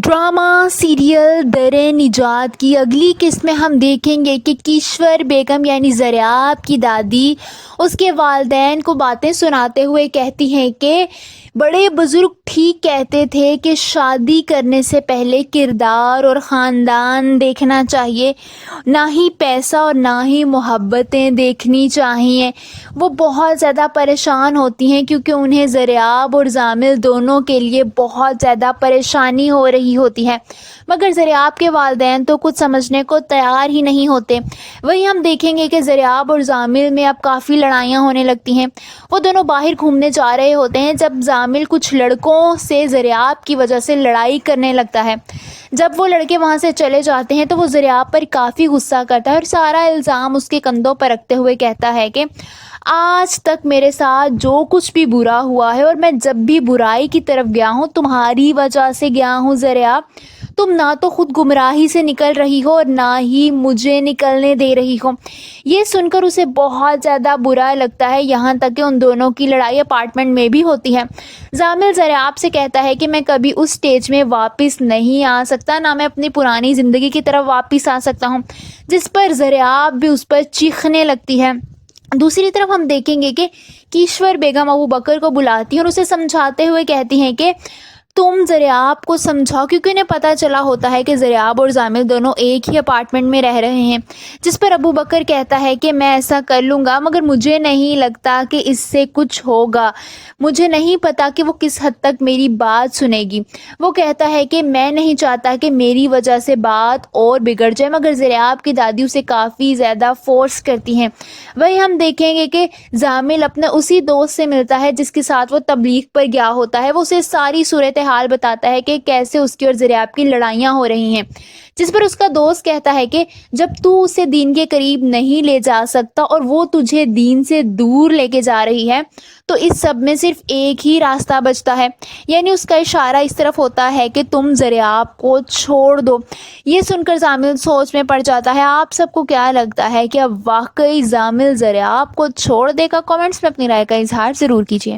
Drama serial در نجات کی اگلی قسط میں ہم دیکھیں گے کہ کشور بیگم یعنی زریاب کی دادی اس کے والدین کو باتیں سناتے ہوئے کہتی ہیں کہ بڑے بزرگ ٹھیک کہتے تھے کہ شادی کرنے سے پہلے کردار اور خاندان دیکھنا چاہیے، نہ ہی پیسہ اور نہ ہی محبتیں دیکھنی چاہیے۔ وہ بہت زیادہ پریشان ہوتی ہیں کیونکہ انہیں زریاب اور زامل دونوں کے لیے بہت زیادہ پریشانی ہو رہی ہوتی ہے، مگر زریاب کے والدین تو کچھ سمجھنے کو تیار ہی نہیں ہوتے۔ وہیں ہم دیکھیں گے کہ زریاب اور زامل میں اب کافی لڑائیاں ہونے لگتی ہیں۔ وہ دونوں باہر گھومنے جا رہے ہوتے ہیں جب زامل کچھ لڑکوں سے زریاب کی وجہ سے لڑائی کرنے لگتا ہے۔ جب وہ لڑکے وہاں سے چلے جاتے ہیں تو وہ زریاب پر کافی غصہ کرتا ہے اور سارا الزام اس کے کندھوں پر رکھتے ہوئے کہتا ہے کہ آج تک میرے ساتھ جو کچھ بھی برا ہوا ہے اور میں جب بھی برائی کی طرف گیا ہوں تمہاری وجہ سے گیا ہوں زریاب۔ تم نہ تو خود گمراہی سے نکل رہی ہو اور نہ ہی مجھے نکلنے دے رہی ہو۔ یہ سن کر اسے بہت زیادہ برا لگتا ہے، یہاں تک کہ ان دونوں کی لڑائی اپارٹمنٹ میں بھی ہوتی ہے۔ زامل زریاب سے کہتا ہے کہ میں کبھی اس سٹیج میں واپس نہیں آ سکتا، نہ میں اپنی پرانی زندگی کی طرف واپس آ سکتا ہوں، جس پر زریاب بھی اس پر چیخنے لگتی ہے۔ دوسری طرف ہم دیکھیں گے کہ کشور بیگم ابو بکر کو بلاتی ہیں اور اسے سمجھاتے ہوئے کہتی ہیں کہ تم زریاب کو سمجھاؤ، کیونکہ انہیں پتہ چلا ہوتا ہے کہ زریاب اور زامل دونوں ایک ہی اپارٹمنٹ میں رہ رہے ہیں، جس پر ابو بکر کہتا ہے کہ میں ایسا کر لوں گا مگر مجھے نہیں لگتا کہ اس سے کچھ ہوگا، مجھے نہیں پتا کہ وہ کس حد تک میری بات سنے گی۔ وہ کہتا ہے کہ میں نہیں چاہتا کہ میری وجہ سے بات اور بگڑ جائے، مگر زریاب کی دادی اسے کافی زیادہ فورس کرتی ہیں۔ وہیں ہم دیکھیں گے کہ زامل اپنے اسی دوست سے ملتا ہے جس کے ساتھ وہ تبلیغ پر گیا ہوتا ہے۔ وہ اسے ساری صورتحال بتاتا ہے کہ کیسے اس کی اور زریاب کی لڑائیاں ہو رہی ہیں، جس پر اس کا دوست کہتا ہے کہ جب تو اسے دین کے قریب نہیں لے جا سکتا اور وہ تجھے دین سے دور لے کے جا رہی ہے تو اس سب میں صرف ایک ہی راستہ بچتا ہے، یعنی اس کا اشارہ اس طرف ہوتا ہے کہ تم زریاب کو چھوڑ دو۔ یہ سن کر زامل سوچ میں پڑ جاتا ہے۔ آپ سب کو کیا لگتا ہے کہ اب واقعی زامل زریاب کو چھوڑ دے گا؟ کامنٹس میں اپنی رائے کا اظہار ضرور کیجیے۔